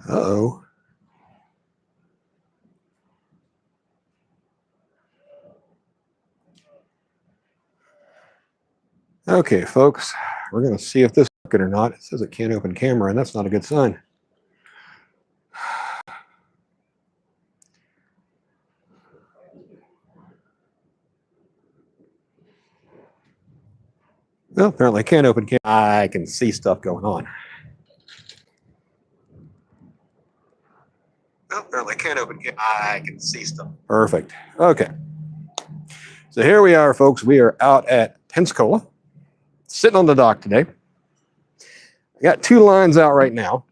Uh-oh. Okay, folks, we're going to see if this is working or not. It says it can't open camera, and that's not a good sign. Well, apparently I can't open camera. I can see stuff going on. Well, apparently I can't open camera. I can see stuff. Perfect. Okay. So here we are, folks. We are out at Pensacola, sitting on the dock today. I got 2 lines out right now.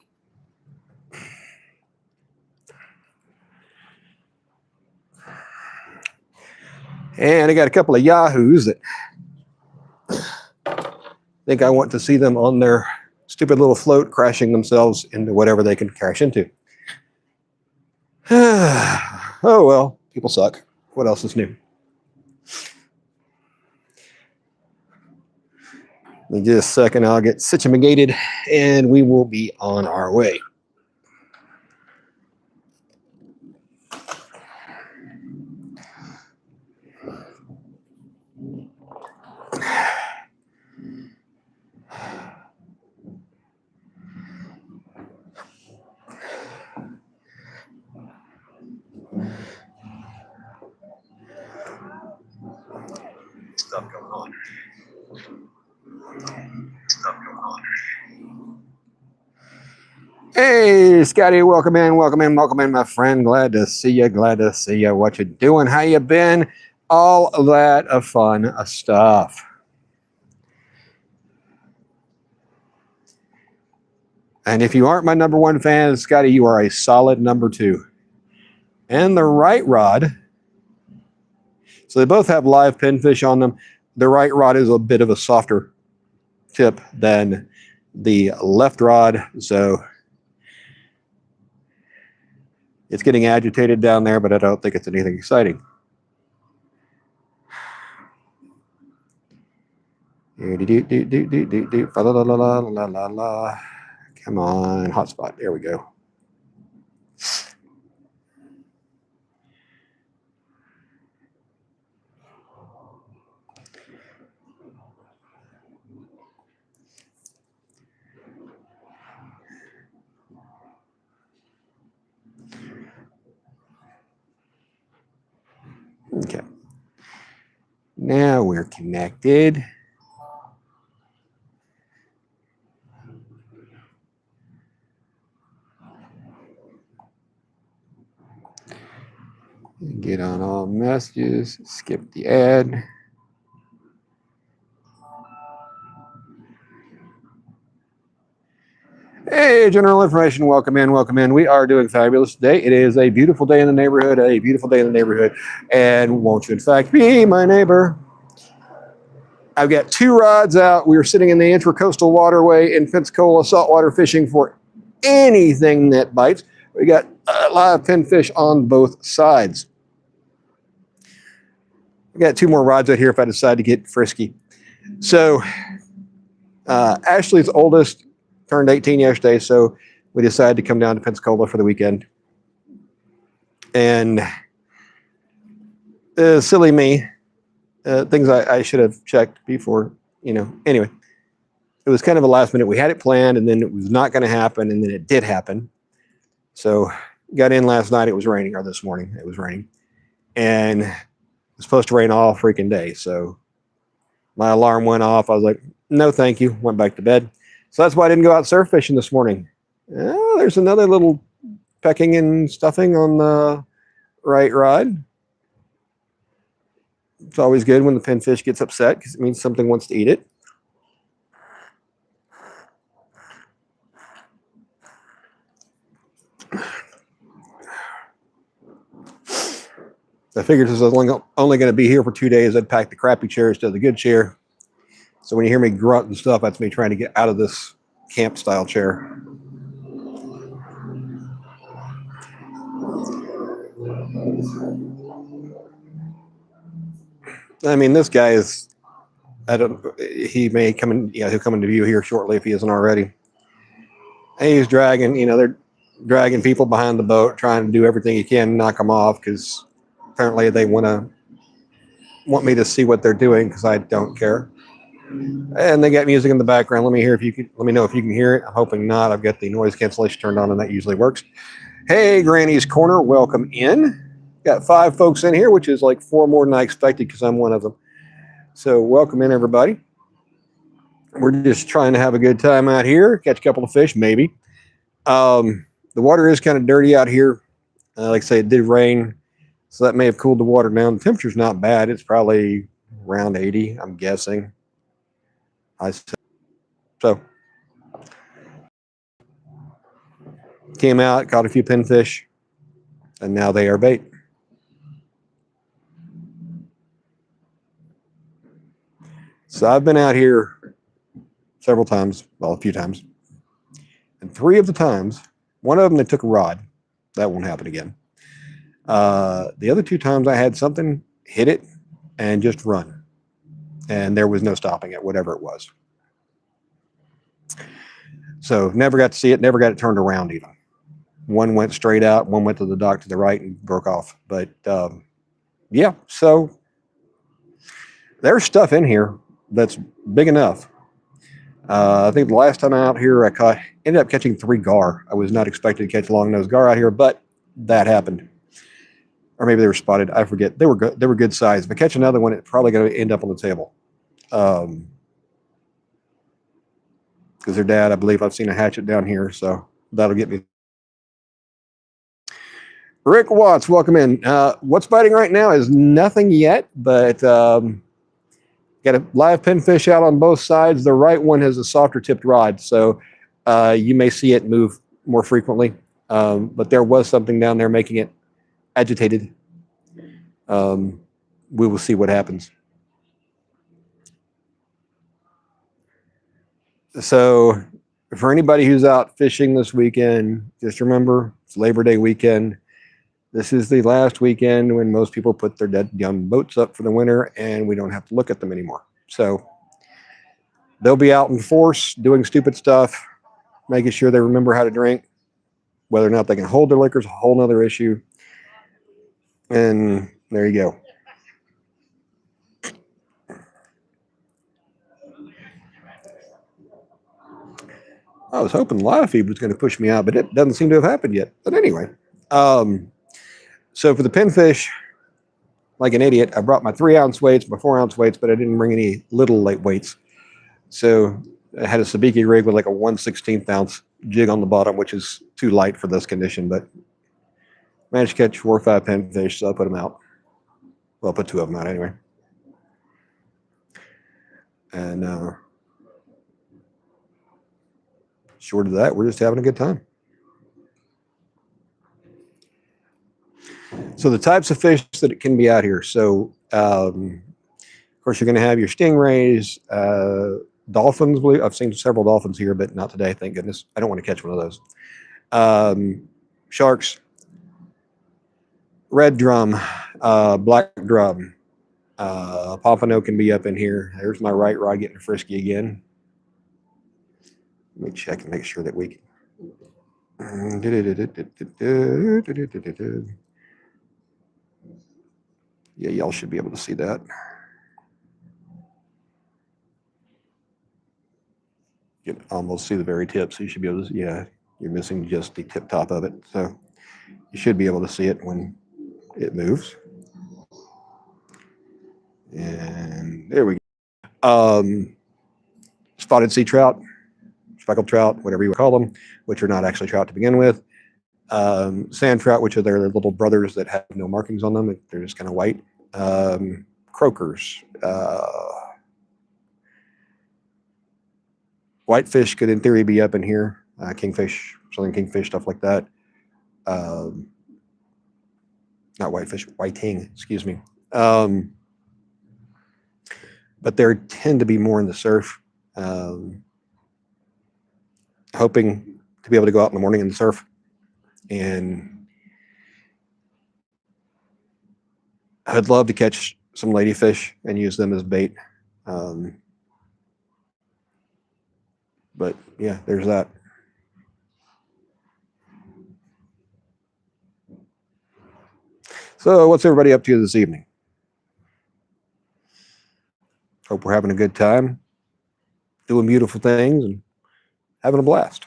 And I got a couple of yahoos that think I want to see them on their stupid little float crashing themselves into whatever they can crash into. Oh, well, people suck. What else is new? In just a second, I'll get situated and we will be on our way. Stuff going on. Hey, Scotty, welcome in, my friend. Glad to see you. What you doing? How you been? All of that fun stuff. And if you aren't my number 1 fan, Scotty, you are a solid number 2. And the right rod. So they both have live pinfish on them. The right rod is a bit of a softer tip than the left rod. So it's getting agitated down there, but I don't think it's anything exciting. Come on, hotspot. There we go. Okay. Now we're connected. Get on all messages, skip the ad. Hey, general information, welcome in. We are doing fabulous today. It is a beautiful day in the neighborhood, and won't you in fact be my neighbor? I've got 2 rods out. We are sitting in the Intracoastal Waterway in Pensacola, saltwater fishing for anything that bites. We got live pinfish on both sides. I got 2 more rods out here if I decide to get frisky. So Ashley's oldest turned 18 yesterday, so we decided to come down to Pensacola for the weekend. And silly me, things I should have checked before, Anyway, it was kind of a last minute. We had it planned, and then it was not going to happen, and then it did happen. So got in last night. It was raining, or this morning it was raining, and it was supposed to rain all freaking day. So my alarm went off. I was like, no, thank you. Went back to bed. So that's why I didn't go out surf fishing this morning. There's another little pecking and stuffing on the right rod. It's always good when the pinfish gets upset because it means something wants to eat it. I figured since I was only going to be here for 2 days, I'd pack the crappy chair instead of the good chair. So when you hear me grunt and stuff, that's me trying to get out of this camp style chair. I mean, this guy is, he may come in, he'll come into view here shortly if he isn't already. And he's dragging, dragging people behind the boat, trying to do everything you can to knock them off because apparently they want me to see what they're doing because I don't care. And they got music in the background. Let me know if you can hear it. I'm hoping not. I've got the noise cancellation turned on, and that usually works. Hey, Granny's Corner, welcome in. Got 5 folks in here, which is like 4 more than I expected because I'm one of them. So welcome in, everybody. We're just trying to have a good time out here, catch a couple of fish, maybe. The water is kind of dirty out here. Like I say, it did rain, so that may have cooled the water down. The temperature's not bad. It's probably around 80, I'm guessing. So came out, caught a few pinfish, and now they are bait. So I've been out here several times, well, a few times. And 3 of the times, one of them they took a rod. That won't happen again. The other 2 times I had something hit it and just run. And there was no stopping it, whatever it was. So never got to see it, never got it turned around even. One went straight out, one went to the dock to the right and broke off. But yeah, so there's stuff in here that's big enough. I think the last time out here, ended up catching 3 gar. I was not expecting to catch long-nosed gar out here, but that happened. Or maybe they were spotted. I forget. They were good. They were good size. If I catch another one, it's probably going to end up on the table. Because their dad, I believe I've seen a hatchet down here, so that'll get me. Rick Watts, welcome in. What's biting right now is nothing yet, but got a live pinfish out on both sides. The right one has a softer tipped rod, so you may see it move more frequently. But there was something down there making it agitated. We will see what happens. So for anybody who's out fishing this weekend, just remember it's Labor Day weekend. This is the last weekend when most people put their dead young boats up for the winter and we don't have to look at them anymore. So they'll be out in force doing stupid stuff, making sure they remember how to drink. Whether or not they can hold their liquor is a whole nother issue. And there you go. I was hoping live feed was going to push me out, but it doesn't seem to have happened yet. But anyway, so for the pinfish, like an idiot, I brought my 3-ounce weights, my 4-ounce weights, but I didn't bring any little light weights. So I had a sabiki rig with like a 1/16 ounce jig on the bottom, which is too light for this condition, but managed to catch 4 or 5 pinfish, so I put them out. Well, I put 2 of them out anyway. And short of that, we're just having a good time. So the types of fish that it can be out here. So, of course, you're going to have your stingrays, dolphins. I've seen several dolphins here, but not today, thank goodness. I don't want to catch one of those. Sharks, red drum, black drum. Pompano can be up in here. There's my right rod getting frisky again. Let me check and make sure that we can. Yeah, y'all should be able to see that. You can almost see the very tip, so you should be able to, yeah, you're missing just the tip top of it. So you should be able to see it when it moves. And there we go. Spotted sea trout, speckled trout, whatever you call them, which are not actually trout to begin with. Sand trout, which are their little brothers that have no markings on them. They're just kind of white. Croakers. Whitefish could, in theory, be up in here. Kingfish, southern kingfish, stuff like that. Not whitefish, whiting, excuse me. But there tend to be more in the surf. Hoping to be able to go out in the morning and surf. And I'd love to catch some ladyfish and use them as bait. But yeah, there's that. So, what's everybody up to this evening? Hope we're having a good time, doing beautiful things, and having a blast.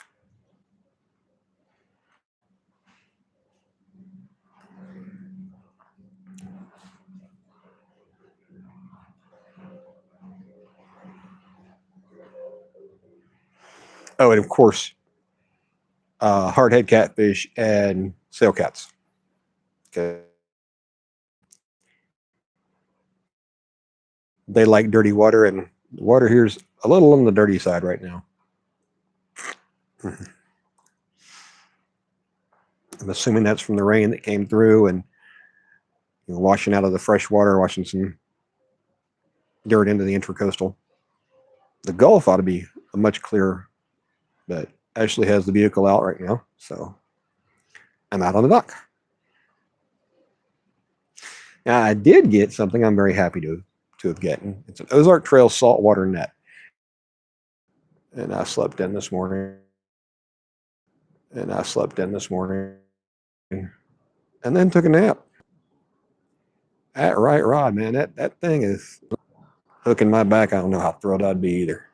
Oh, and of course, hardhead catfish and sail cats. Okay. They like dirty water, and the water here's a little on the dirty side right now. I'm assuming that's from the rain that came through and washing out of the fresh water, washing some dirt into the intracoastal. The Gulf ought to be much clearer, but Ashley has the vehicle out right now, so I'm out on the dock. Now, I did get something I'm very happy to have gotten. It's an Ozark Trail saltwater net, and I slept in this morning. And then took a nap. That right rod, man, that thing is hooking my back. I don't know how thrilled I'd be either.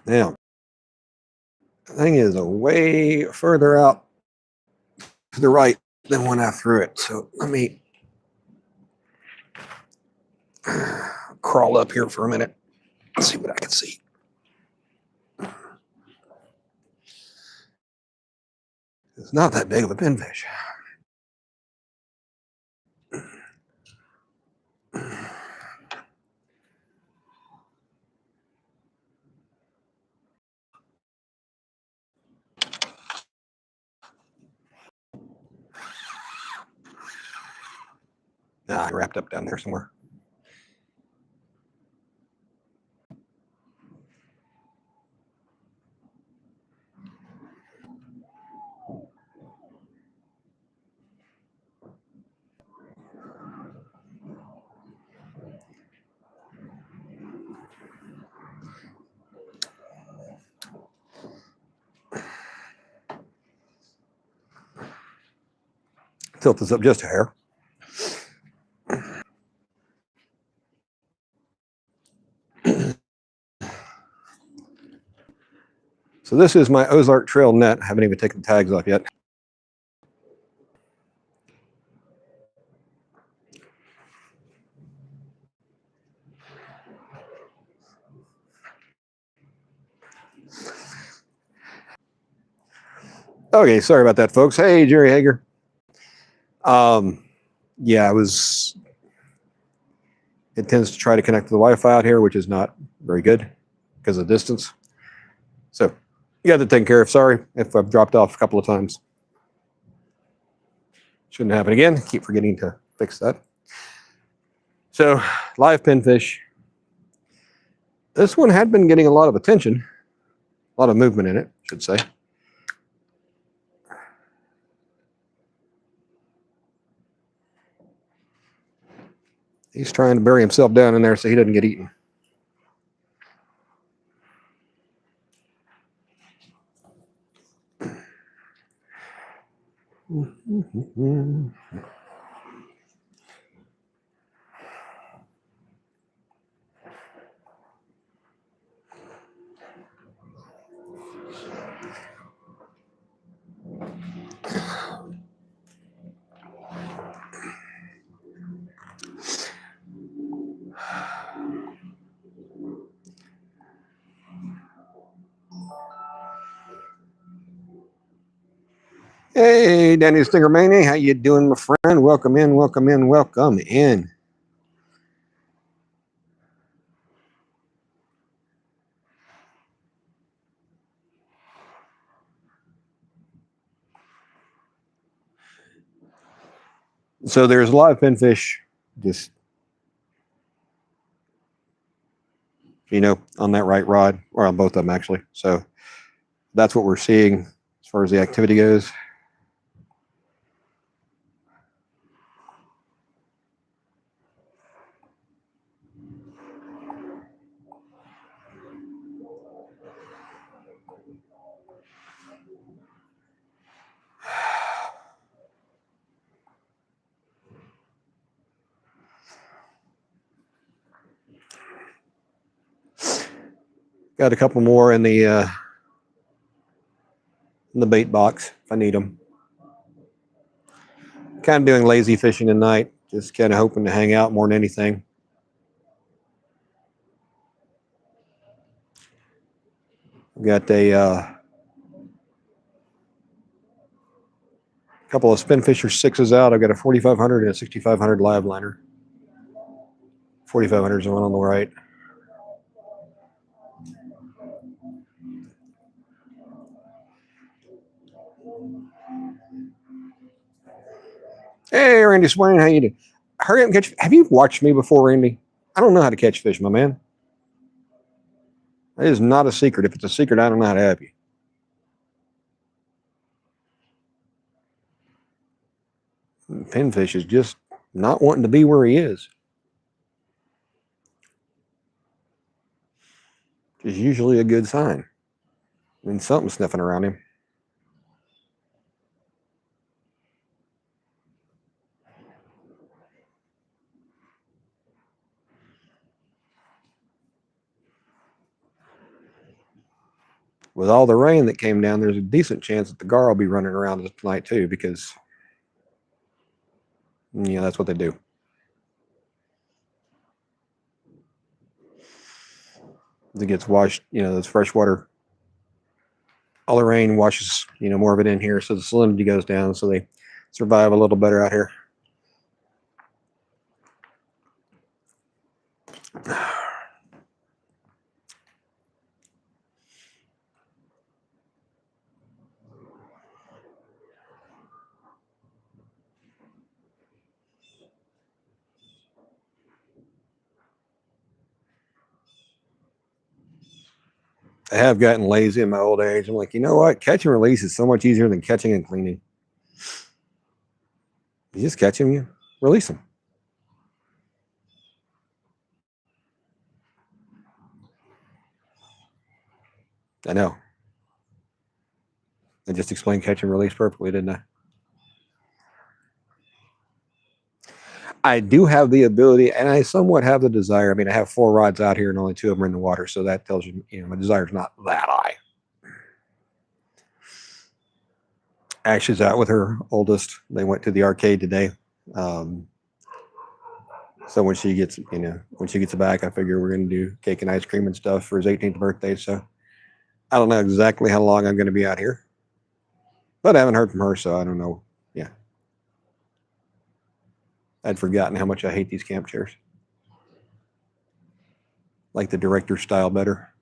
Now, the thing is a way further out to the right than when I threw it. So let me crawl up here for a minute and see what I can see. It's not that big of a pinfish. Nah, wrapped up down there somewhere. Tilt this up just a hair. So this is my Ozark Trail net. I haven't even taken the tags off yet. Okay, sorry about that, folks. Hey, Jerry Hager. Yeah, it tends to try to connect to the Wi-Fi out here, which is not very good because of distance. So you got to take care of. Sorry if I've dropped off a couple of times. Shouldn't happen again. Keep forgetting to fix that. So live pinfish. This one had been getting a lot of attention, a lot of movement in it, I should say. He's trying to bury himself down in there so he doesn't get eaten. Hey, Danny Stingermania, how you doing, my friend? Welcome in, welcome in, welcome in. So there's live pinfish just, on that right rod, or on both of them, actually. So that's what we're seeing as far as the activity goes. Got a couple more in the bait box if I need them. Kind of doing lazy fishing tonight, just kind of hoping to hang out more than anything. Got a couple of Spinfisher 6s out. I've got a 4500 and a 6500 live liner. 4500 is the one on the right. Hey, Randy Swain, how you doing? Hurry up and catch. Have you watched me before, Randy? I don't know how to catch fish, my man. That is not a secret. If it's a secret, I don't know how to help you. Pinfish is just not wanting to be where he is. Which is usually a good sign. I mean, something's sniffing around him. With all the rain that came down, there's a decent chance that the gar will be running around tonight too, because that's what they do. As it gets washed, those fresh water, all the rain washes, more of it in here, so the salinity goes down, so they survive a little better out here. I have gotten lazy in my old age. I'm like, you know what? Catch and release is so much easier than catching and cleaning. You just catch them, you release them. I know. I just explained catch and release perfectly, didn't I? I do have the ability, and I somewhat have the desire. I mean, I have 4 rods out here, and only 2 of them are in the water, so that tells you, my desire is not that high. Ashley's out with her oldest. They went to the arcade today. So when she gets, back, I figure we're going to do cake and ice cream and stuff for his 18th birthday. So I don't know exactly how long I'm going to be out here, but I haven't heard from her, so I don't know. Yeah. I'd forgotten how much I hate these camp chairs. Like the director style better.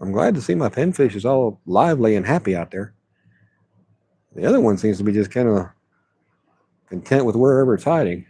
I'm glad to see my pinfish is all lively and happy out there. The other one seems to be just kind of content with wherever it's hiding.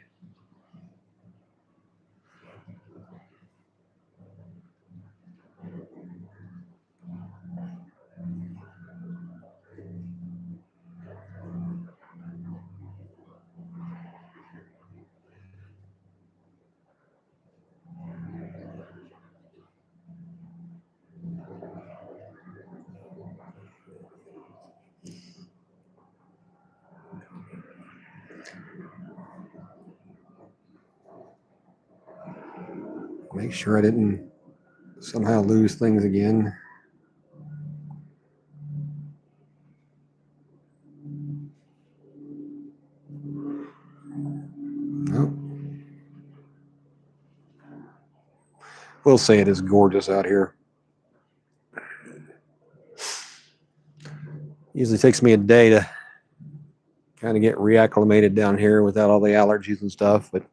Make sure I didn't somehow lose things again. Nope. We'll say it is gorgeous out here. Usually takes me a day to kind of get reacclimated down here without all the allergies and stuff, but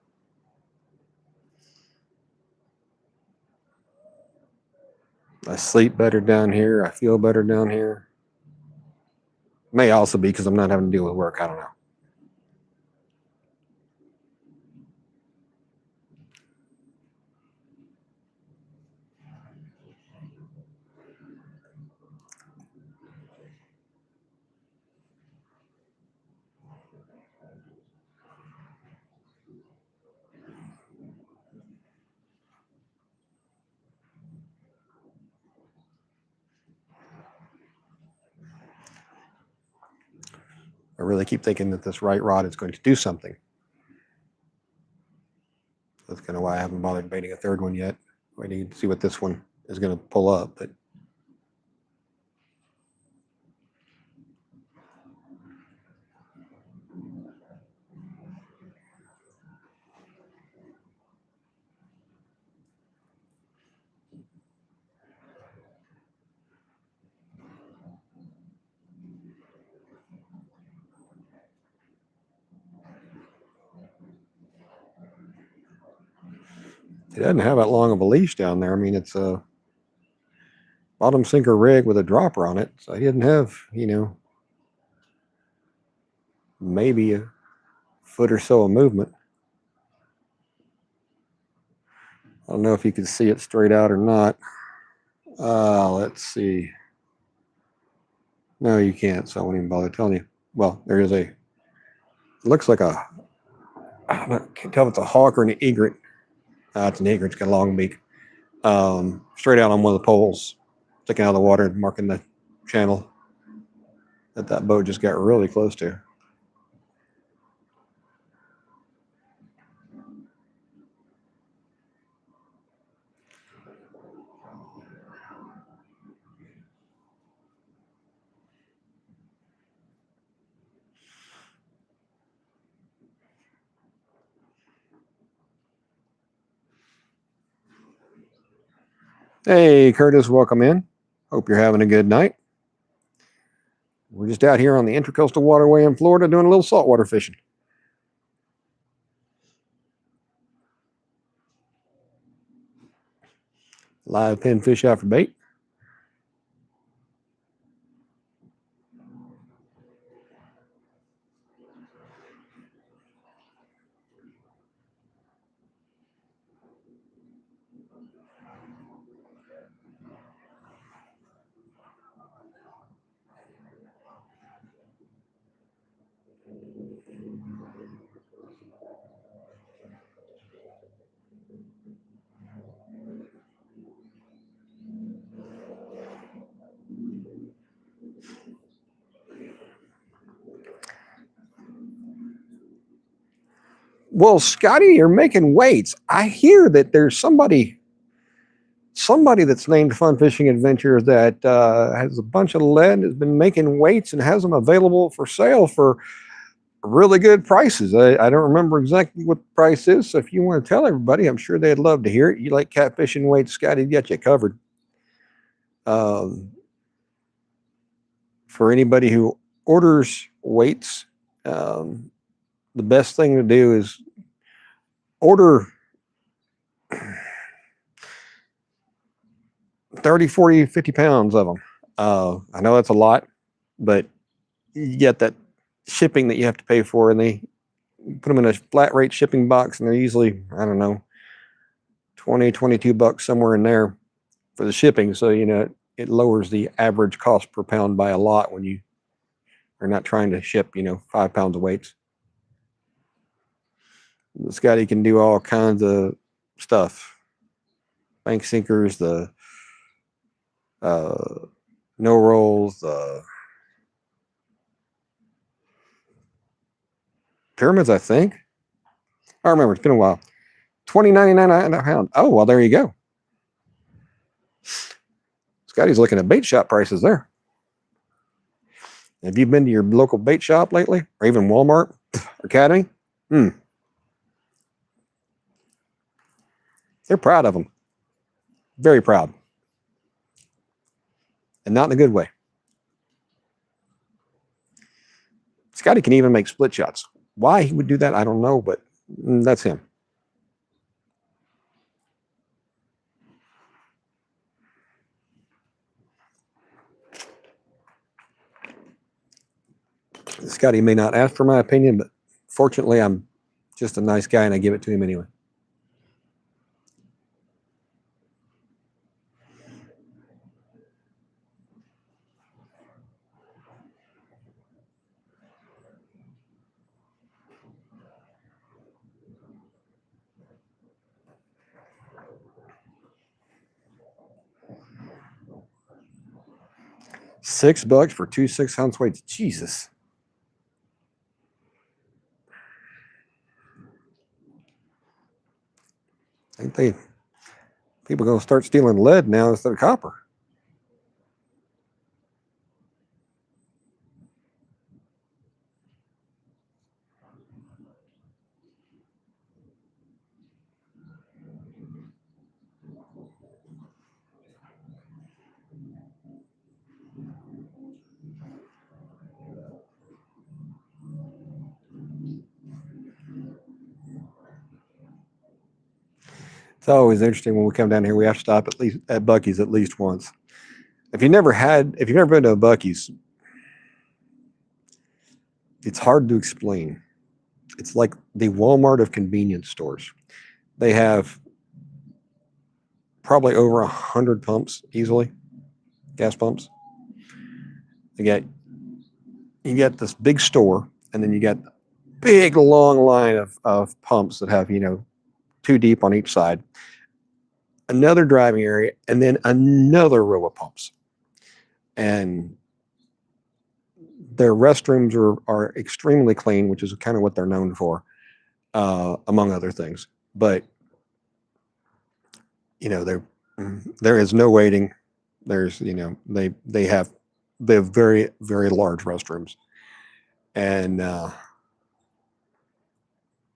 I sleep better down here. I feel better down here. May also be because I'm not having to deal with work. I don't know. I really keep thinking that this right rod is going to do something. That's kind of why I haven't bothered baiting a third one yet. Waiting to see what this one is going to pull up. But it doesn't have that long of a leash down there. I mean, it's a bottom sinker rig with a dropper on it. So he didn't have, maybe a foot or so of movement. I don't know if you can see it straight out or not. Let's see. No, you can't, so I won't even bother telling you. Well, there is it looks like I can't tell if it's a hawk or an egret. It's an egret, it's got a long beak. Straight out on one of the poles, sticking out of the water and marking the channel that boat just got really close to. Hey, Curtis, welcome in. Hope you're having a good night. We're just out here on the Intracoastal Waterway in Florida doing a little saltwater fishing. Live pin fish out for bait. Well, Scotty, you're making weights. I hear that there's somebody that's named Fun Fishing Adventures that has a bunch of lead, has been making weights and has them available for sale for really good prices. I don't remember exactly what the price is, so if you want to tell everybody, I'm sure they'd love to hear it. You like catfishing weights, Scotty got you covered. For anybody who orders weights, the best thing to do is order 30, 40, 50 pounds of them. I know that's a lot, but you get that shipping that you have to pay for, and they put them in a flat rate shipping box, and they're usually, I don't know, 20, 22 bucks, somewhere in there for the shipping. So, it lowers the average cost per pound by a lot when you are not trying to ship, 5 pounds of weights. Scotty can do all kinds of stuff. Bank sinkers, the no rolls, pyramids, I think. I remember, it's been a while. $20.99 a pound. Oh, well, there you go. Scotty's looking at bait shop prices there. Have you been to your local bait shop lately? Or even Walmart? Academy? They're proud of them. Very proud. And not in a good way. Scotty can even make split shots. Why he would do that, I don't know, but that's him. Scotty may not ask for my opinion, but fortunately, I'm just a nice guy and I give it to him anyway. $6 for 2 6-ounce weights. Jesus. Ain't they? People gonna start stealing lead now instead of copper. It's always interesting when we come down here. We have to stop at least at Bucky's at least once. If you've never been to a Bucky's, it's hard to explain. It's like the Walmart of convenience stores. They have probably over 100 pumps easily, gas pumps. You get this big store, and then you get big long line of pumps that have two deep on each side, another driving area, and then another row of pumps. And their restrooms are extremely clean, which is kind of what they're known for, among other things. But there is no waiting. There's they have very very large restrooms, and a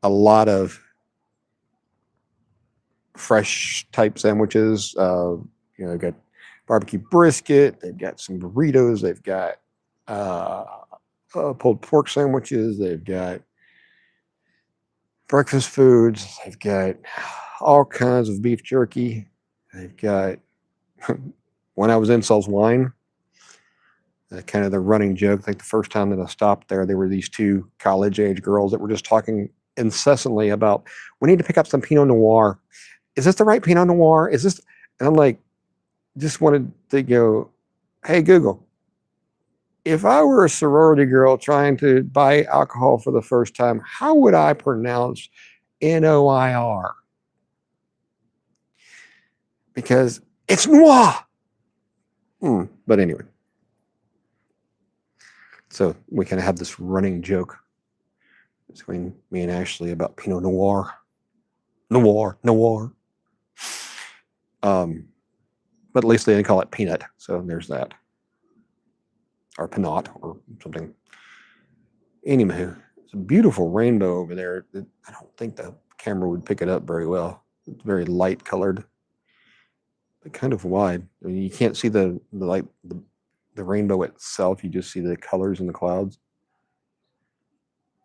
lot of fresh type sandwiches. They've got barbecue brisket. They've got some burritos. They've got pulled pork sandwiches. They've got breakfast foods. They've got all kinds of beef jerky. They've got, when I was in, sells wine. Kind of the running joke. I think the first time that I stopped there, there were these two college age girls that were just talking incessantly about, we need to pick up some Pinot Noir. Is this the right Pinot Noir? Is this? And I'm like, just wanted to go, hey, Google, if I were a sorority girl trying to buy alcohol for the first time, how would I pronounce Noir? Because it's noir. But anyway. So we kind of have this running joke between me and Ashley about Pinot Noir. Noir. But at least they didn't call it peanut. So there's that. Or pinot or something. Anywho, it's a beautiful rainbow over there. I don't think the camera would pick it up very well. It's very light colored, but kind of wide. I mean, you can't see the light, the rainbow itself. You just see the colors in the clouds.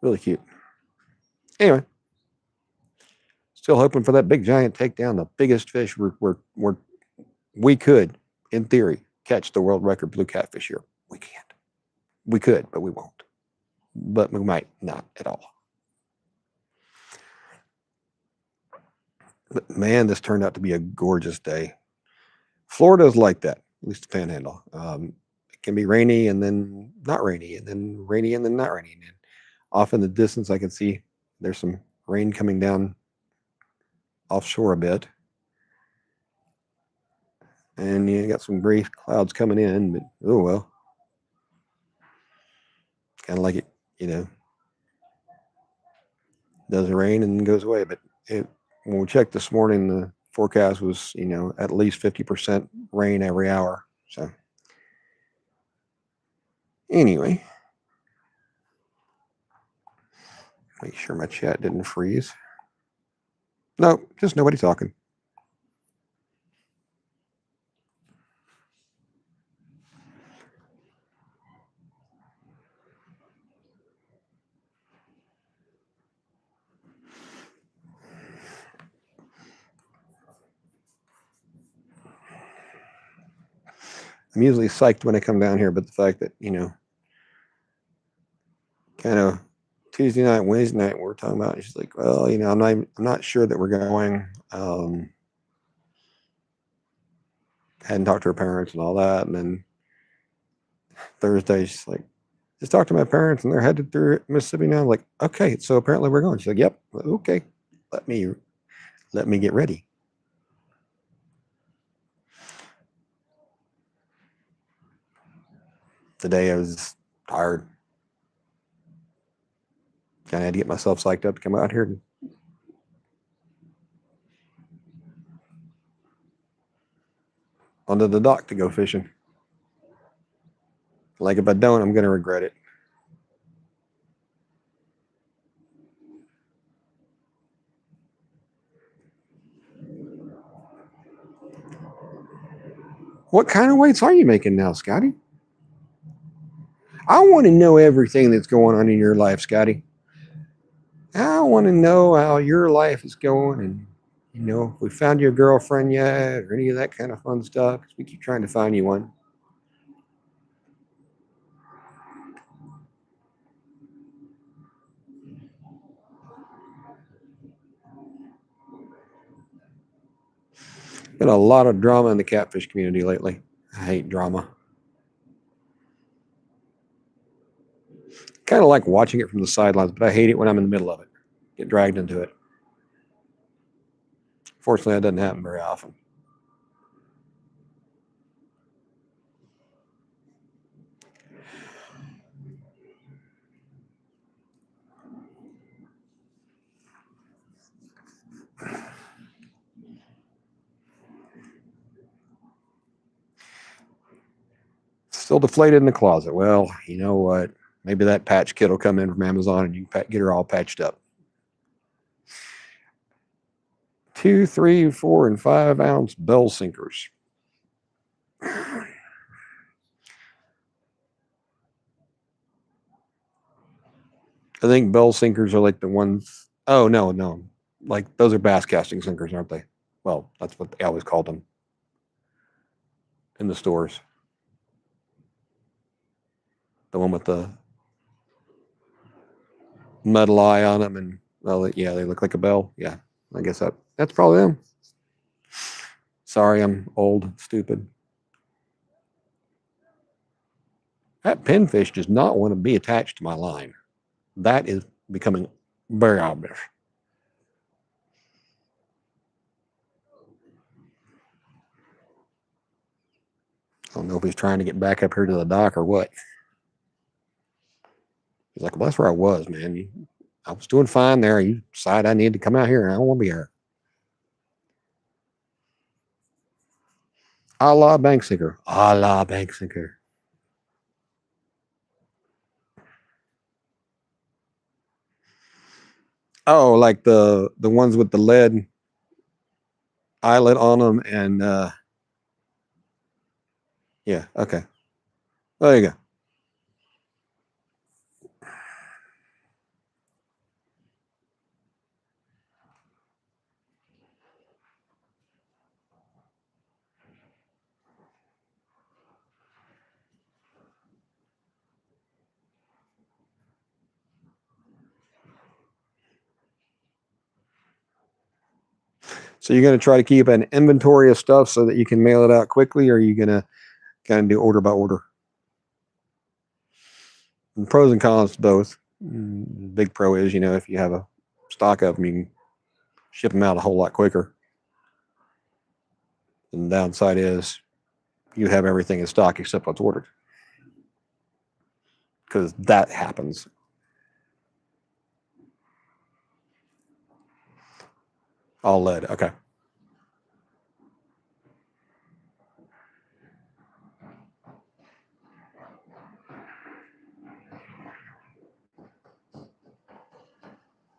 Really cute. Anyway, still hoping for that big giant takedown, the biggest fish we could, in theory, catch the world record blue catfish here. We can't. We could, but we won't. But we might not at all. But man, this turned out to be a gorgeous day. Florida's like that, at least the Panhandle. It can be rainy and then not rainy, and then rainy and then not rainy. And off in the distance, I can see there's some rain coming down offshore a bit. And you got some gray clouds coming in, but oh well. Kind of like it, doesn't rain and goes away. But when we checked this morning, the forecast was, at least 50% rain every hour. So anyway, make sure my chat didn't freeze. No, just nobody talking. I'm usually psyched when I come down here, but the fact that, kind of Tuesday night, Wednesday night, we're talking about, she's like, well, I'm not sure that we're going. Hadn't talked to her parents and all that. And then Thursday, she's like, just talked to my parents and they're headed through Mississippi now. I'm like, okay, so apparently we're going. She's like, yep, okay. Let me get ready. Today I was tired. Kind of had to get myself psyched up to come out here. onto the dock to go fishing. Like if I don't, I'm going to regret it. What kind of weights are you making now, Scotty? I want to know everything that's going on in your life, Scotty. I want to know how your life is going and, if we found you a girlfriend yet or any of that kind of fun stuff. 'Cause we keep trying to find you one. Been a lot of drama in the catfish community lately. I hate drama. Kind of like watching it from the sidelines, but I hate it when I'm in the middle of it. Get dragged into it. Fortunately, that doesn't happen very often. Still deflated in the closet. Well, you know what? Maybe that patch kit will come in from Amazon and you can get her all patched up. 2, 3, 4, and 5 ounce bell sinkers. I think bell sinkers are like the ones. Oh, no, no. Like those are bass casting sinkers, aren't they? Well, that's what they always called them in the stores. The one with the metal eye on them. And, well, yeah, they look like a bell. Yeah, I guess that's probably them. Sorry, I'm old, stupid. That pinfish does not want to be attached to my line. That is becoming very obvious. I don't know if he's trying to get back up here to the dock or what. He's like, well, that's where I was, man. I was doing fine there. You decided I needed to come out here and I don't want to be here. A la bank sinker. A la bank sinker. Oh, like the ones with the lead eyelet on them and yeah, okay. Well, there you go. So you're going to try to keep an inventory of stuff so that you can mail it out quickly, or are you going to kind of do order by order? And pros and cons to both. Big pro is, if you have a stock of them, you can ship them out a whole lot quicker. And the downside is you have everything in stock except what's ordered. Because that happens. All lead. Okay.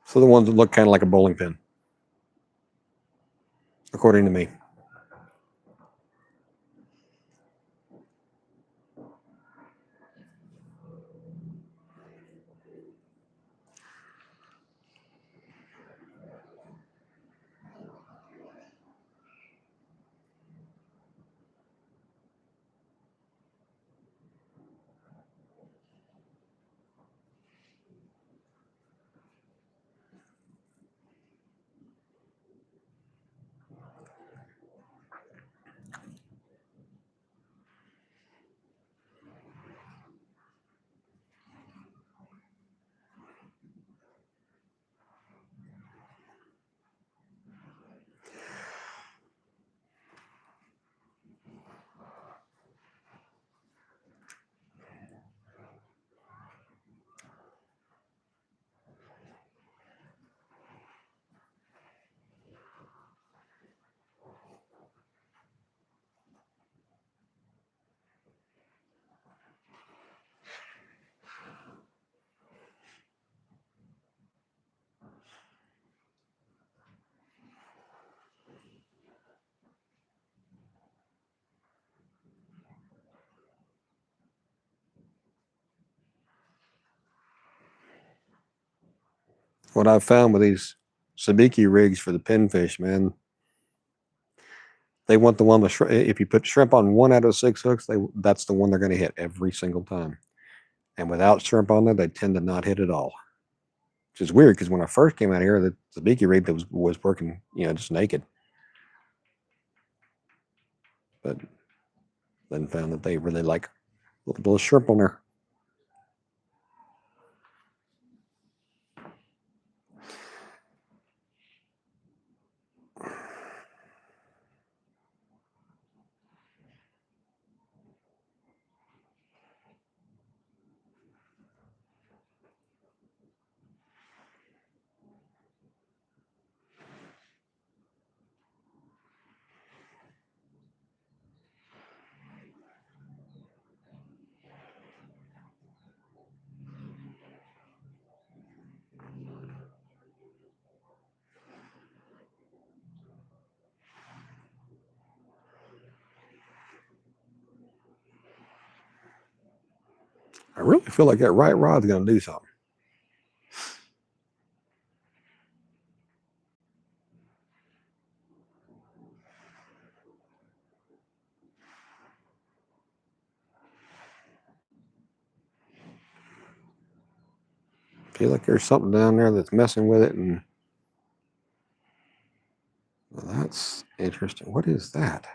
So the ones that look kind of like a bowling pin, according to me. What I've found with these sabiki rigs for the pinfish, man, they want the one with if you put shrimp on 1 out of 6 hooks, that's the one they're going to hit every single time. And without shrimp on there, they tend to not hit at all. Which is weird because when I first came out here, the sabiki rig that was working, just naked. But then found that they really like a little bit of shrimp on there. I really feel like that right rod's going to do something. I feel like there's something down there that's messing with it, and well, that's interesting. What is that?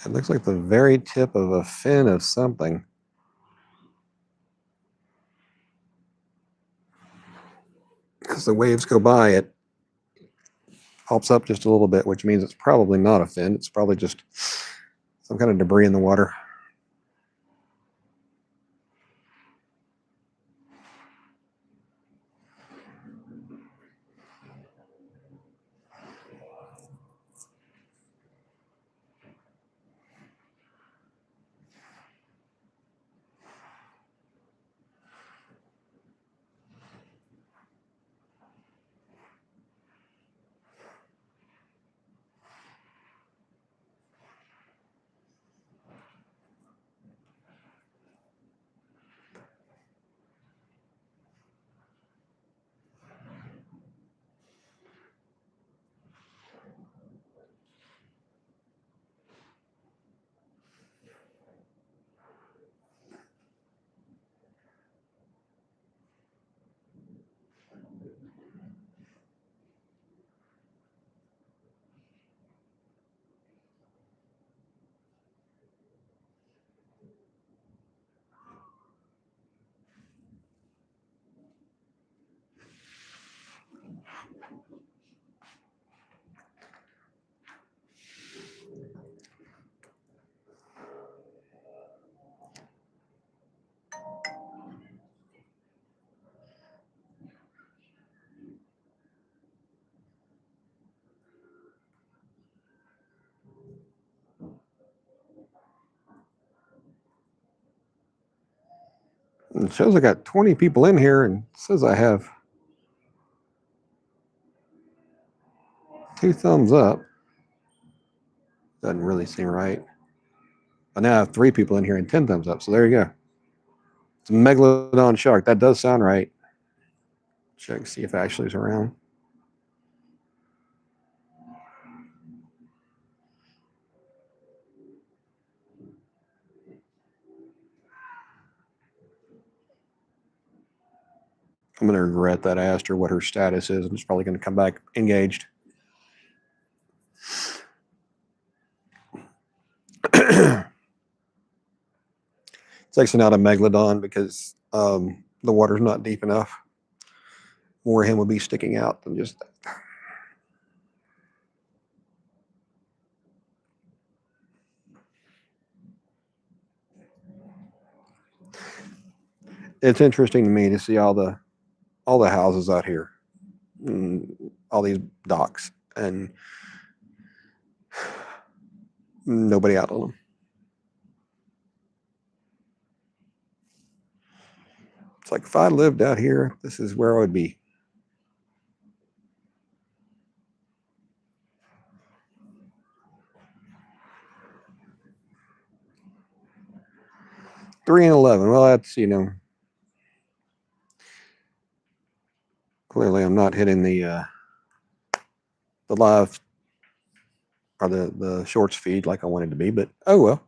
It looks like the very tip of a fin of something. Because the waves go by, it pops up just a little bit, which means it's probably not a fin. It's probably just some kind of debris in the water. It shows I got 20 people in here, and it says I have 2 thumbs up. Doesn't really seem right. But now I have 3 people in here and 10 thumbs up. So there you go. It's a megalodon shark. That does sound right. Check, see if Ashley's around. I'm going to regret that I asked her what her status is, and it's probably going to come back engaged. It's actually not a megalodon because the water's not deep enough. More of him would be sticking out than just that. It's interesting to me to see all the houses out here, all these docks, and nobody out on them. It's like if I lived out here, this is where I would be. 3 and 11. Well, that's, clearly I'm not hitting the live or the shorts feed like I wanted to be, but oh well.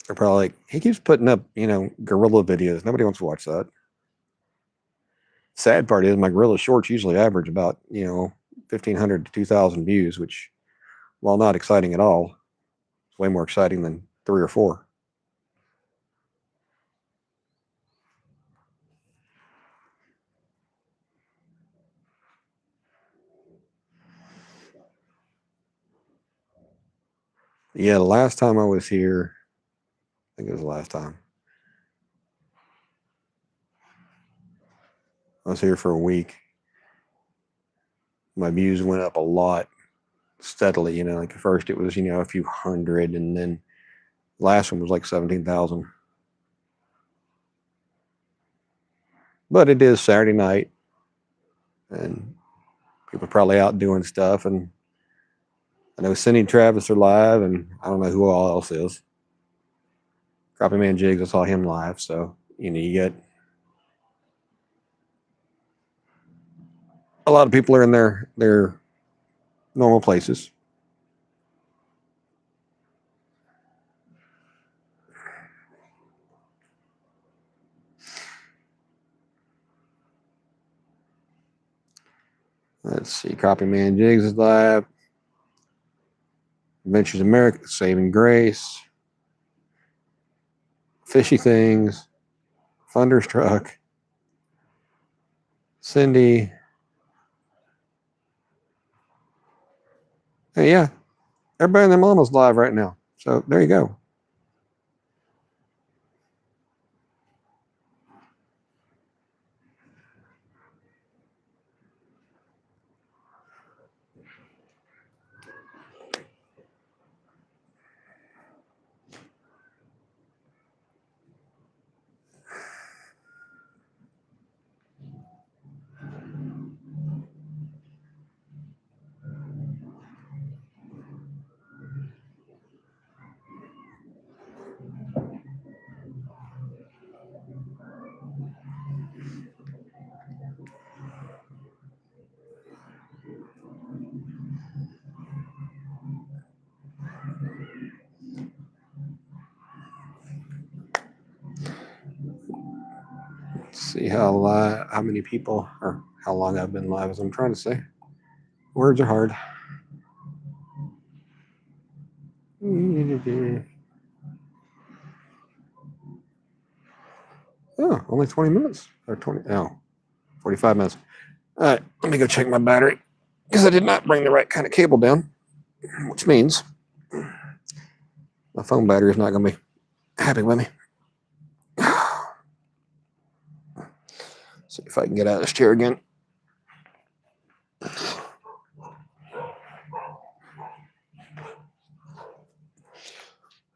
They're probably like, he keeps putting up, gorilla videos. Nobody wants to watch that. Sad part is my gorilla shorts usually average about, 1,500 to 2,000 views, which, while not exciting at all, is way more exciting than 3 or 4. Yeah, the last time I was here, I think it was the last time. I was here for a week. My views went up a lot steadily. Like at first it was, a few hundred, and then last one was like 17,000. But it is Saturday night, and people are probably out doing stuff. And I know Cindy and Travis are live, and I don't know who all else is. Crappie Man Jigs, I saw him live. So, you get a lot of people are in their normal places. Let's see. Crappie Man Jigs is live. Adventures America, Saving Grace, Fishy Things, Thunderstruck, Cindy. Hey, yeah, everybody and their mama's live right now. So there you go. Let's see how many people or how long I've been live, as I'm trying to say. Words are hard. Oh, only 20 minutes or 45 minutes. All right, let me go check my battery because I did not bring the right kind of cable down, which means my phone battery is not going to be happy with me. See if I can get out of this chair again.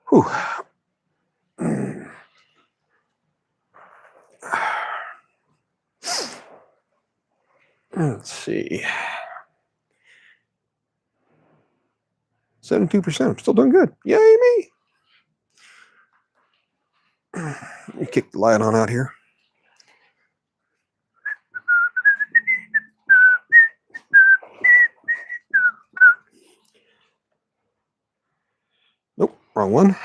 Whew. Let's see. 72%. I'm still doing good. Yay, me. Let me kick the light on out here. Nope, wrong one.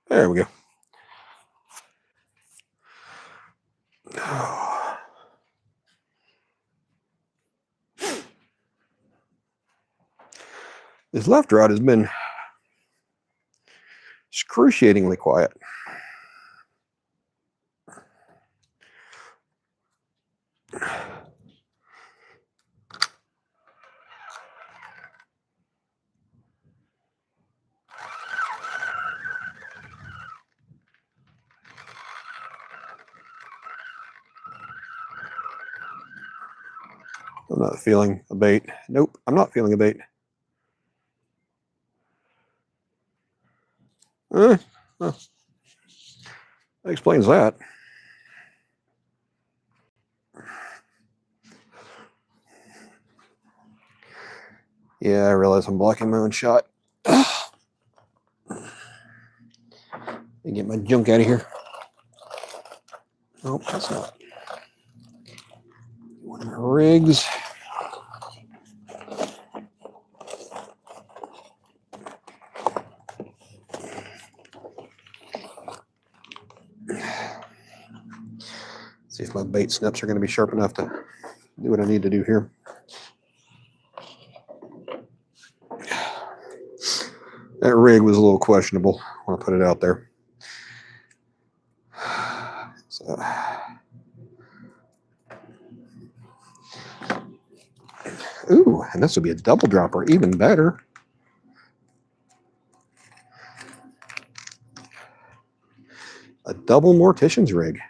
There we go. This left rod has been excruciatingly quiet. I'm not feeling a bait. Nope, I'm not feeling a bait. Well, that explains that. Yeah, I realize I'm blocking my own shot. Let me get my junk out of here. Nope, that's not. One of my rigs. See if my bait snips are going to be sharp enough to do what I need to do here. That rig was a little questionable. I want to put it out there. So, ooh, and this would be a double dropper, even better. A double mortician's rig.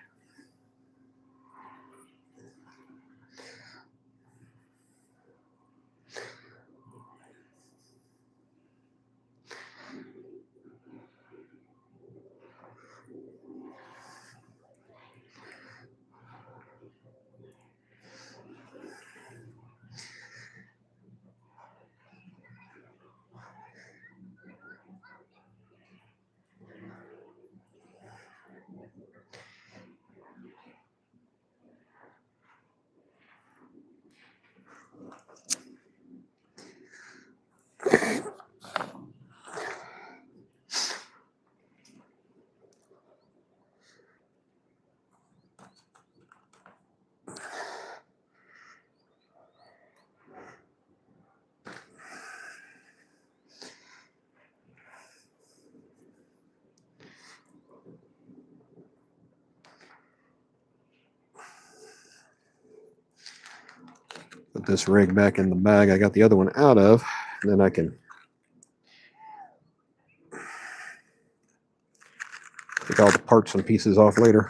Put this rig back in the bag I got the other one out of, and then I can take all the parts and pieces off later.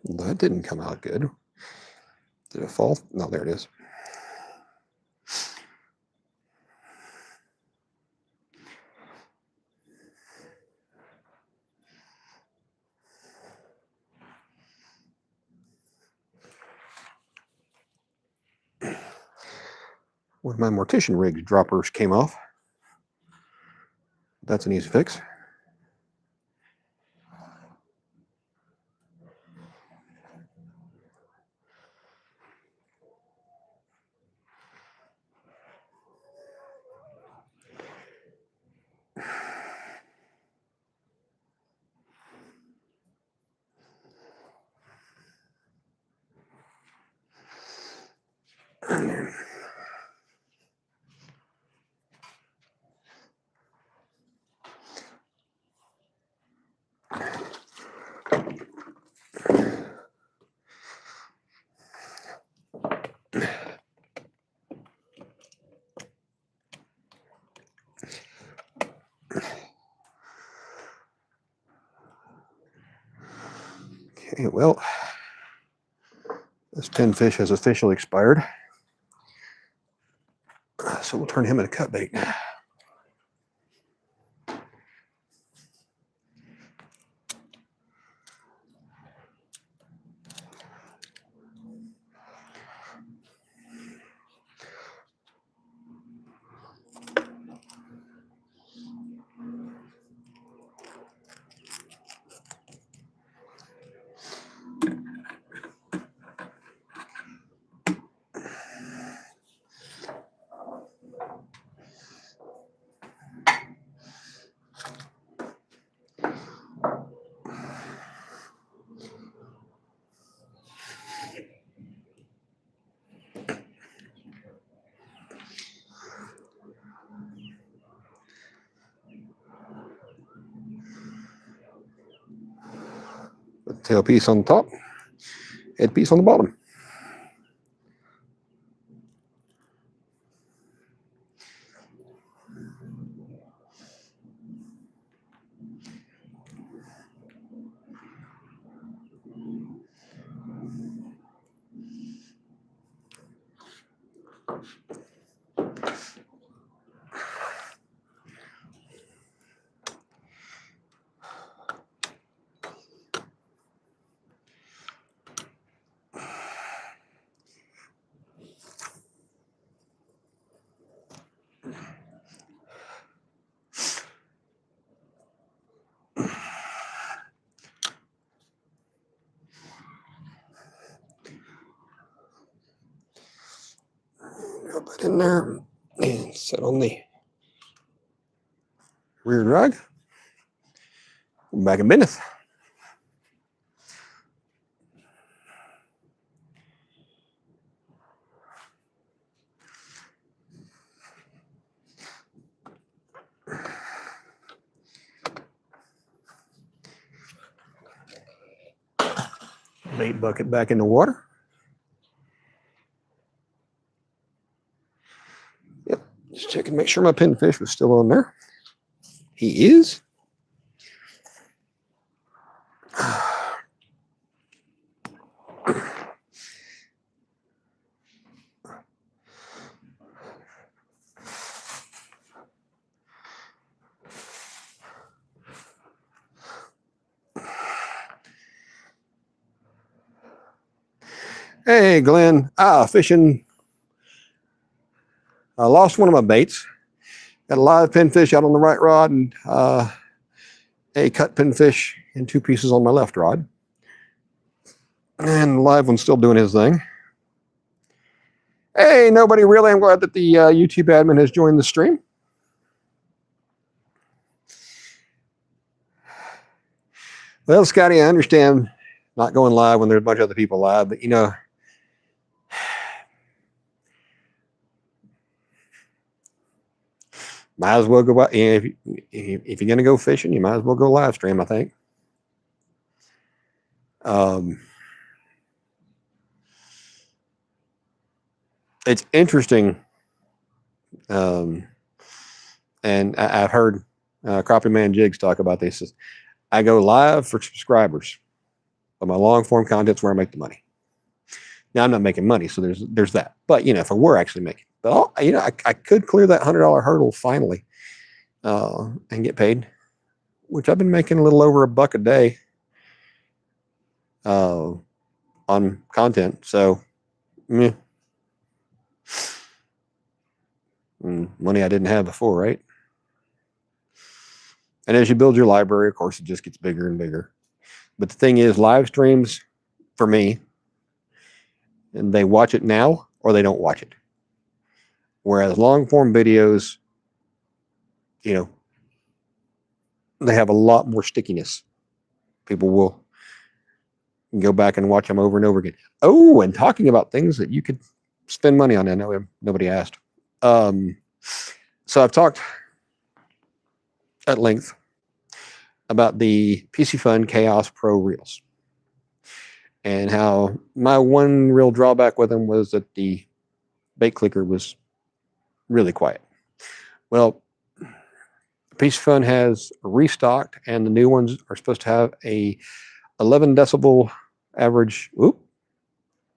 That didn't come out good. Did it fall? No, there it is. One of my mortician rig droppers came off. That's an easy fix. Okay, well, this pinfish has officially expired. So we'll turn him into cut bait. Put the tail piece on the top, head piece on the bottom. Drop it in there and set on the rear drag. Back in business. Bait bucket back in the water. Yep, just checking to make sure my pinfish was still on there. He is. Hey, Glenn. Fishing. I lost one of my baits. Got a live pinfish out on the right rod and a cut pinfish in 2 pieces on my left rod. And the live one's still doing his thing. Hey, nobody really. I'm glad that the YouTube admin has joined the stream. Well, Scotty, I understand not going live when there's a bunch of other people live, but you know, might as well go out. If you're going to go fishing, you might as well go live stream, I think. It's interesting. And I've heard Crappie Man Jigs talk about this. I go live for subscribers, but my long form content's where I make the money. Now I'm not making money, so there's that. But you know, if I were actually making, but you know, I could clear that $100 hurdle finally, and get paid, which I've been making a little over $1 a day, on content. So, meh. Money I didn't have before, right? And as you build your library, of course, it just gets bigger and bigger. But the thing is, live streams, for me, and they watch it now or they don't watch it. Whereas long form videos, you know, they have a lot more stickiness. People will go back and watch them over and over again. Oh, and talking about things that you could spend money on. I know nobody asked. So I've talked at length about the PC Fun Chaos Pro Reels and how my one real drawback with them was that the bait clicker was really quiet. Well, PC Fun has restocked, and the new ones are supposed to have a 11 decibel average. Oop.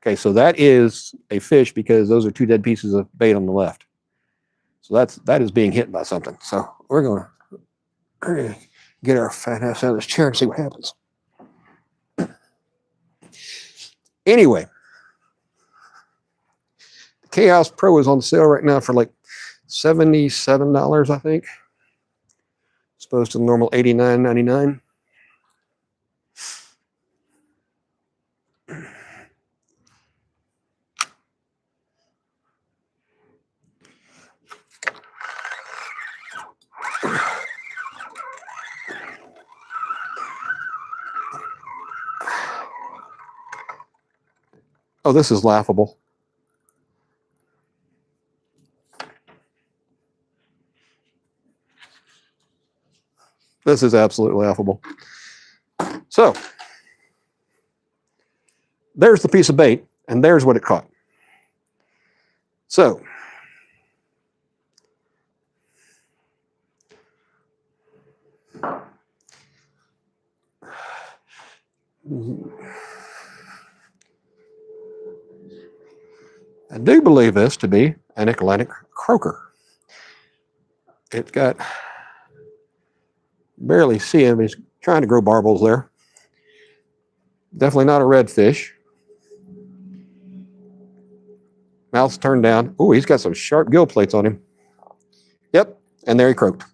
Okay, so that is a fish because those are 2 dead pieces of bait on the left. So that is being hit by something. So we're going to get our fat ass out of this chair and see what happens. Anyway, the Chaos Pro is on sale right now for like $77, I think, as opposed to the normal $89.99. Oh, this is laughable. This is absolutely laughable. So, there's the piece of bait, and there's what it caught. So, I do believe this to be an Atlantic croaker. It's got, barely see him, he's trying to grow barbels there. Definitely not a redfish. Mouth's turned down. Oh, he's got some sharp gill plates on him. Yep, and there he croaked.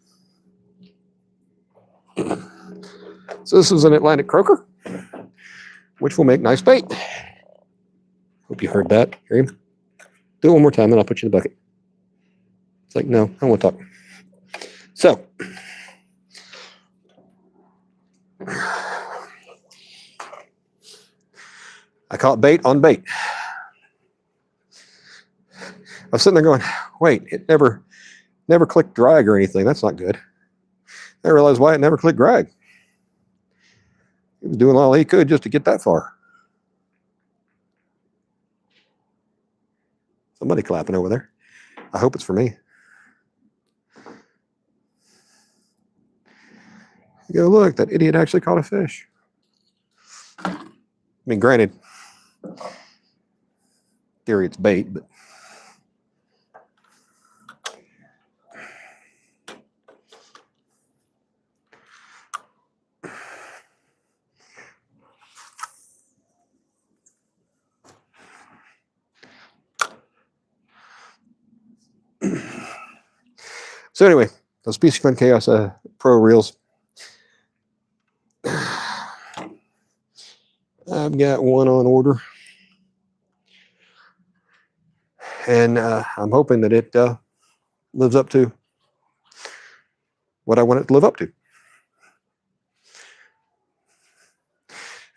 So this is an Atlantic croaker, which will make nice bait. Hope you heard that. Hear him? Do it one more time, and I'll put you in the bucket. It's like, no, I don't want to talk. So, I caught bait on bait. I was sitting there going, wait, it never clicked drag or anything. That's not good. I realized why it never clicked drag. He was doing all he could just to get that far. Somebody clapping over there. I hope it's for me. You go, look, that idiot actually caught a fish. I mean, granted, theory it's bait, but so anyway, those PC Fun Chaos Pro reels. I've got one on order, and I'm hoping that it lives up to what I want it to live up to.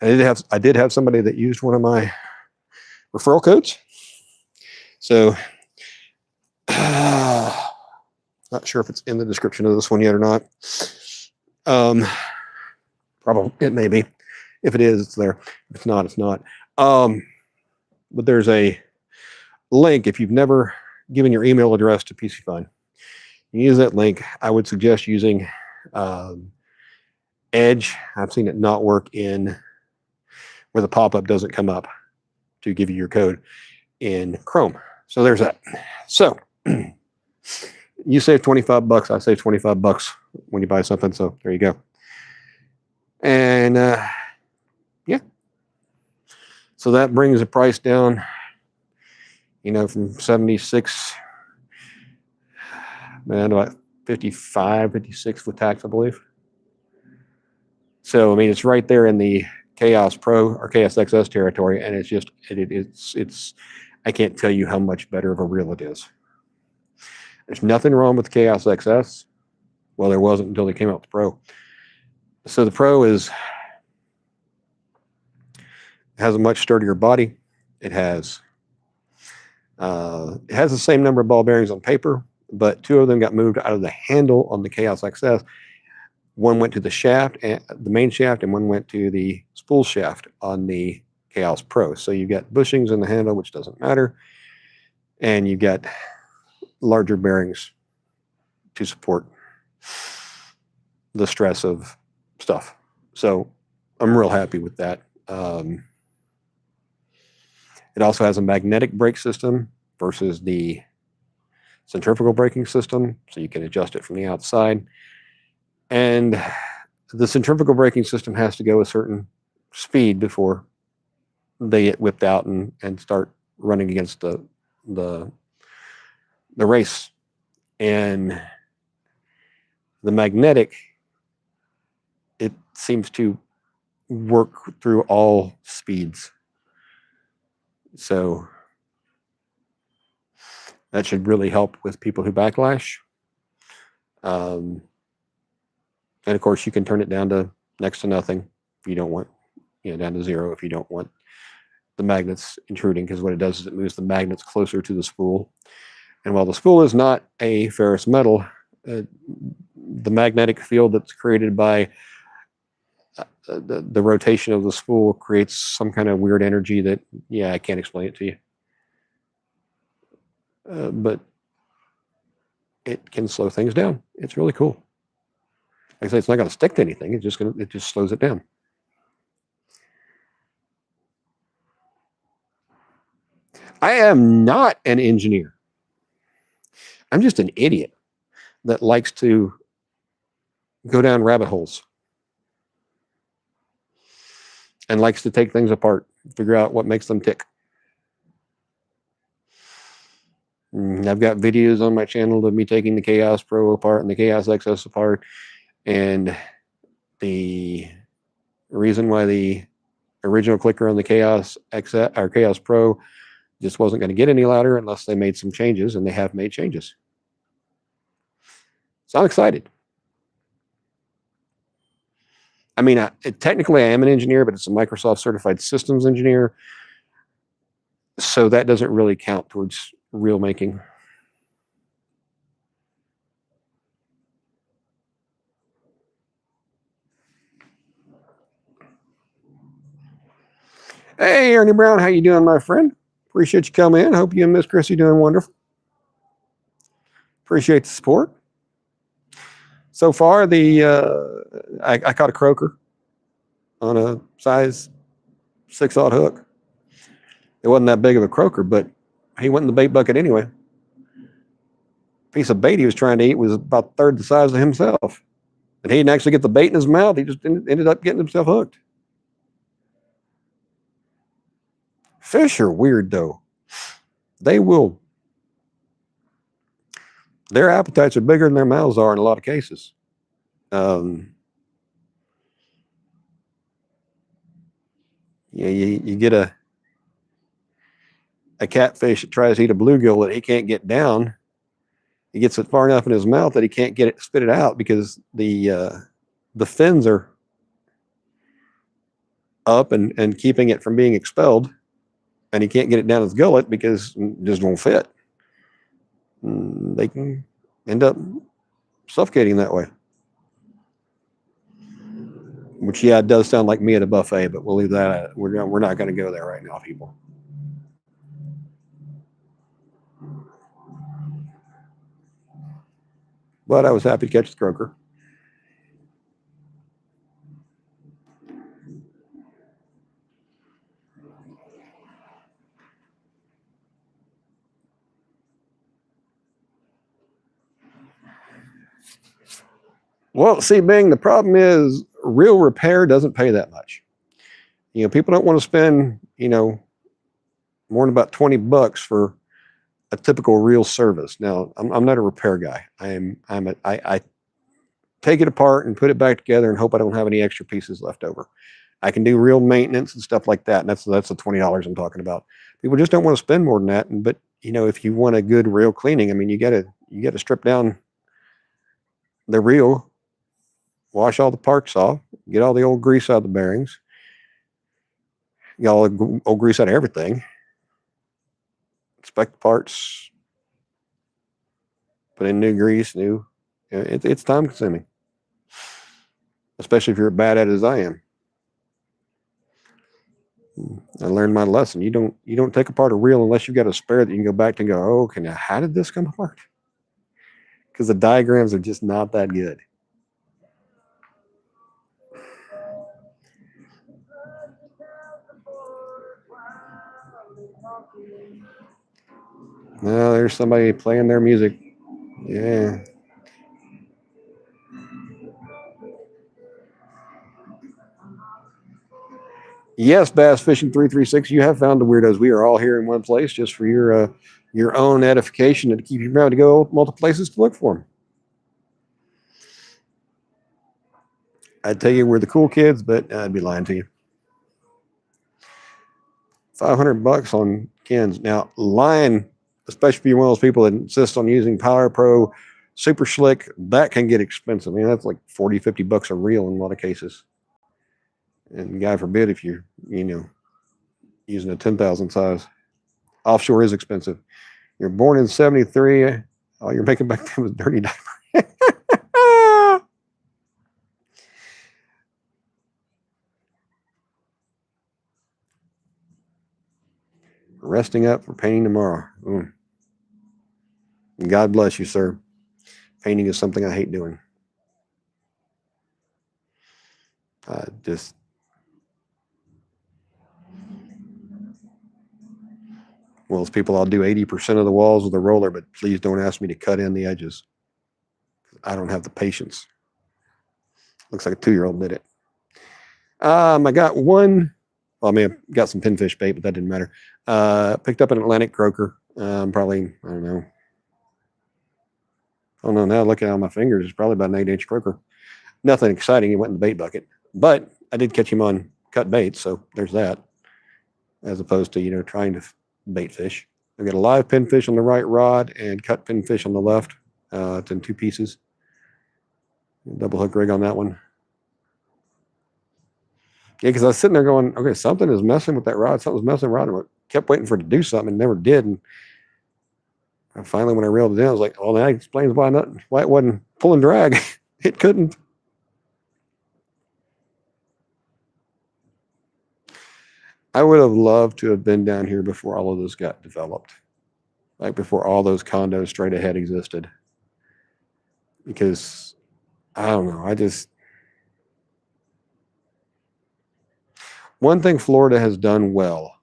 I did have somebody that used one of my referral codes, so not sure if it's in the description of this one yet or not. Probably it may be. If it is, it's there. If it's not, it's not. But there's a link. If you've never given your email address to PC Fun, you use that link. I would suggest using Edge. I've seen it not work in where the pop-up doesn't come up to give you your code in Chrome. So there's that. So you save $25. I save $25 when you buy something. So there you go. And yeah. So that brings the price down, you know, from 76, man, about 55, 56 with tax, I believe. So, I mean, it's right there in the Chaos Pro or Chaos XS territory. And it's just, it's, I can't tell you how much better of a reel it is. There's nothing wrong with Chaos XS. Well, there wasn't until they came out with the Pro. So the Pro has a much sturdier body. It has the same number of ball bearings on paper, but two of them got moved out of the handle on the Chaos XS. One went to the shaft, and the main shaft, and one went to the spool shaft on the Chaos Pro. So you've got bushings in the handle, which doesn't matter, and you've got larger bearings to support the stress of stuff. So I'm real happy with that. It also has a magnetic brake system versus the centrifugal braking system, so you can adjust it from the outside. And the centrifugal braking system has to go a certain speed before they get whipped out and start running against the race. And the magnetic, it seems to work through all speeds. So that should really help with people who backlash. And of course, you can turn it down to next to nothing if you don't want, down to zero if you don't want the magnets intruding, because what it does is it moves the magnets closer to the spool. And while the spool is not a ferrous metal, the magnetic field that's created by the rotation of the spool creates some kind of weird energy that, I can't explain it to you. But it can slow things down. It's really cool. Like I say, it's not going to stick to anything. It just slows it down. I am not an engineer. I'm just an idiot that likes to go down rabbit holes and likes to take things apart, figure out what makes them tick. I've got videos on my channel of me taking the Chaos Pro apart and the Chaos XS apart, and the reason why the original clicker on the Chaos XS or Chaos Pro just wasn't going to get any louder unless they made some changes, and they have made changes. So I'm excited. I mean, technically I am an engineer, but it's a Microsoft certified systems engineer. So that doesn't really count towards reel making. Hey, Ernie Brown, how you doing, my friend? Appreciate you coming in. Hope you and Miss Chrissy doing wonderful. Appreciate the support. So far, I caught a croaker on a size 6/0 hook. It wasn't that big of a croaker, but he went in the bait bucket anyway. Piece of bait he was trying to eat was about a third the size of himself. And he didn't actually get the bait in his mouth. He just ended up getting himself hooked. Fish are weird, though. Their appetites are bigger than their mouths are in a lot of cases. You get a catfish that tries to eat a bluegill that he can't get down. He gets it far enough in his mouth that he can't spit it out because the fins are up and keeping it from being expelled, and he can't get it down his gullet because it just won't fit. They can end up suffocating that way. Which, it does sound like me at a buffet, but we'll leave that at it. We're not going to go there right now, people. But I was happy to catch the croaker. Well, see, Bing, the problem is real repair doesn't pay that much. People don't want to spend, more than about $20 for a typical real service. Now, I'm not a repair guy. I take it apart and put it back together and hope I don't have any extra pieces left over. I can do real maintenance and stuff like that, and that's the $20 I'm talking about. People just don't want to spend more than that. But if you want a good real cleaning, I mean, you got to strip down the reel, wash all the parts off, get all the old grease out of the bearings, get all the old grease out of everything, inspect the parts, put in new grease, it's time consuming, especially if you're bad at it as I am. I learned my lesson. You don't take apart a reel unless you've got a spare that you can go back to and go, oh, okay, now how did this come apart? Because the diagrams are just not that good. Well, there's somebody playing their music. Yeah. Yes, Bass Fishing 336. You have found the weirdos. We are all here in one place just for your own edification and to keep you around to go multiple places to look for them. I'd tell you we're the cool kids, but I'd be lying to you. $500 on Ken's. Now, line, especially if you're one of those people that insist on using Power Pro Super Slick, that can get expensive. I mean, that's like 40, $50 a reel in a lot of cases. And God forbid if you're, using a 10,000 size. Offshore is expensive. You're born in 73. All you're making back then was dirty diaper. Resting up for painting tomorrow. God bless you, sir. Painting is something I hate doing. Just well, as people, I'll do 80% of the walls with a roller, but please don't ask me to cut in the edges. I don't have the patience. Looks like a 2-year-old did it. I got one. Well, I mean, I got some pinfish bait, but that didn't matter. Picked up an Atlantic croaker. Probably, I don't know. Oh no, now looking on my fingers, it's probably about an 8-inch croaker. Nothing exciting. He went in the bait bucket, but I did catch him on cut bait, so there's that. As opposed to trying to bait fish. I've got a live pinfish on the right rod and cut pinfish on the left. It's in 2 pieces. Double hook rig on that one. Yeah, because I was sitting there going, okay, something is messing with that rod. Something's messing with the rod. I kept waiting for it to do something and never did. And finally, when I reeled it in, I was like, oh, that explains why it wasn't pulling drag. It couldn't. I would have loved to have been down here before all of this got developed. Like before all those condos straight ahead existed. Because, I don't know, one thing Florida has done well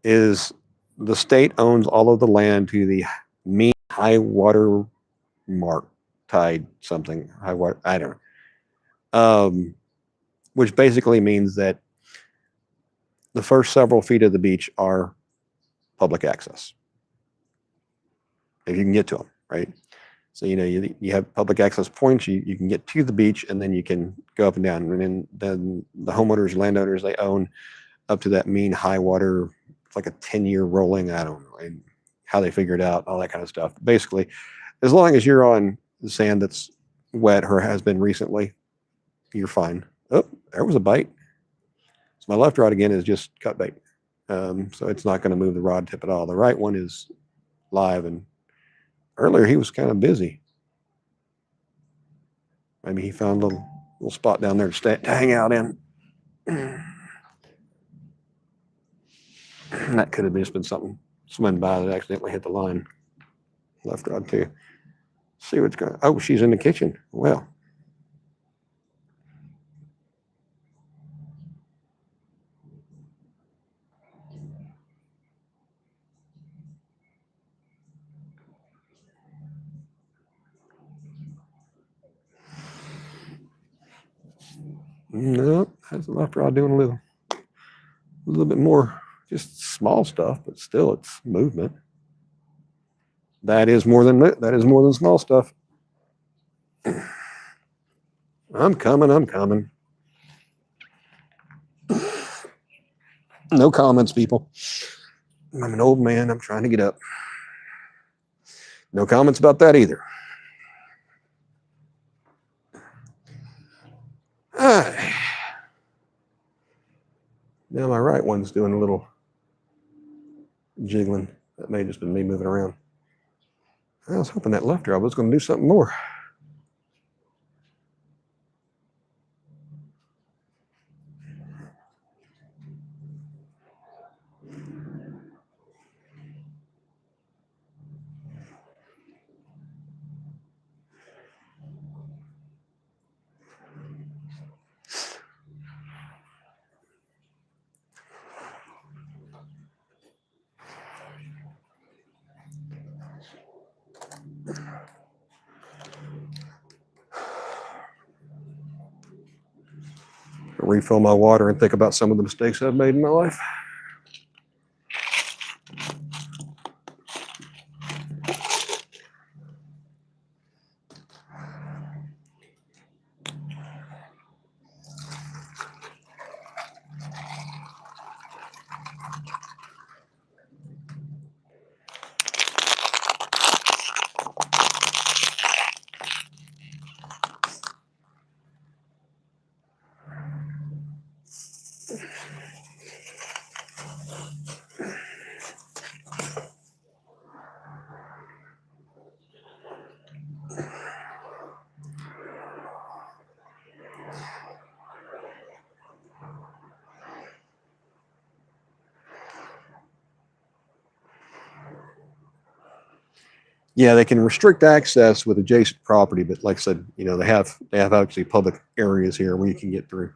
is the state owns all of the land to the mean high water mark, tide something, high water, I don't know. Which basically means that the first several feet of the beach are public access. If you can get to them, right? So, you have public access points, you can get to the beach and then you can go up and down. And then the homeowners, landowners, they own up to that mean high water. It's like a 10-year rolling, I don't know how they figure it out, all that kind of stuff. Basically, as long as you're on the sand that's wet or has been recently, you're fine. Oh, there was a bite. So my left rod again is just cut bait. So it's not going to move the rod tip at all. The right one is live, and earlier he was kind of busy. Maybe he found a little spot down there to hang out in. That could have just been something swimming by that accidentally hit the line. Left rod too. See what's going on. Oh, she's in the kitchen. Well. No, that's the left rod doing a little bit more, just small stuff, but still it's movement. That is more than small stuff. I'm coming. No comments, people. I'm an old man. I'm trying to get up. No comments about that either. All right. Now my right one's doing a little jiggling. That may have just been me moving around. I was hoping that left rod was going to do something more. Refill my water and think about some of the mistakes I've made in my life. Yeah, they can restrict access with adjacent property, but like I said, you know, they have actually public areas here where you can get through.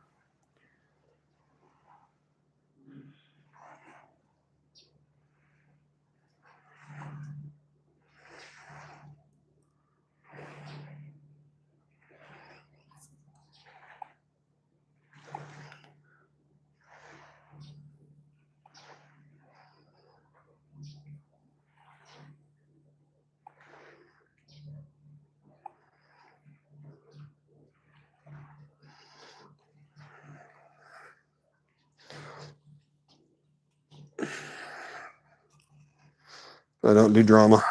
I don't do drama.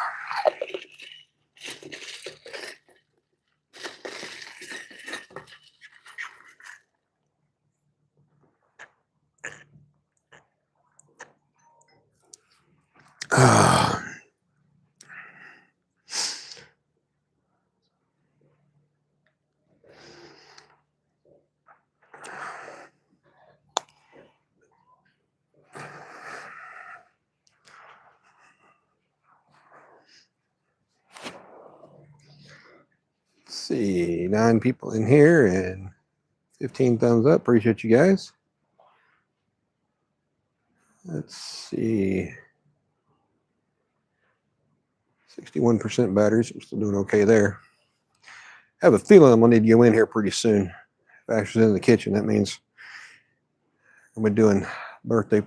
See, 9 people in here and 15 thumbs up. Appreciate you guys. Let's see. 61% batteries. I'm still doing okay there. I have a feeling I'm gonna need to go in here pretty soon. If Ashley's in the kitchen, that means I'm gonna be doing birthday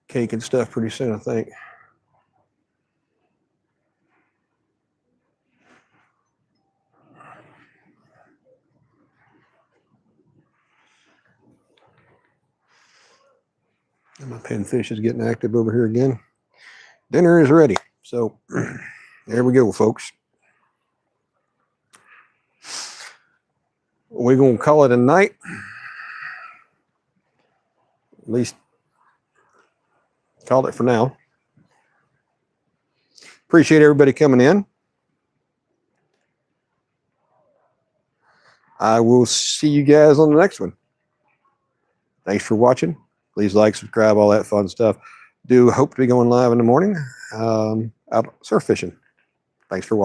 cake and stuff pretty soon, I think. And my pinfish is getting active over here again. Dinner is ready. So there we go, folks. We're going to call it a night. At least call it for now. Appreciate everybody coming in. I will see you guys on the next one. Thanks for watching. Please like, subscribe, all that fun stuff. Do hope to be going live in the morning out surf fishing. Thanks for watching.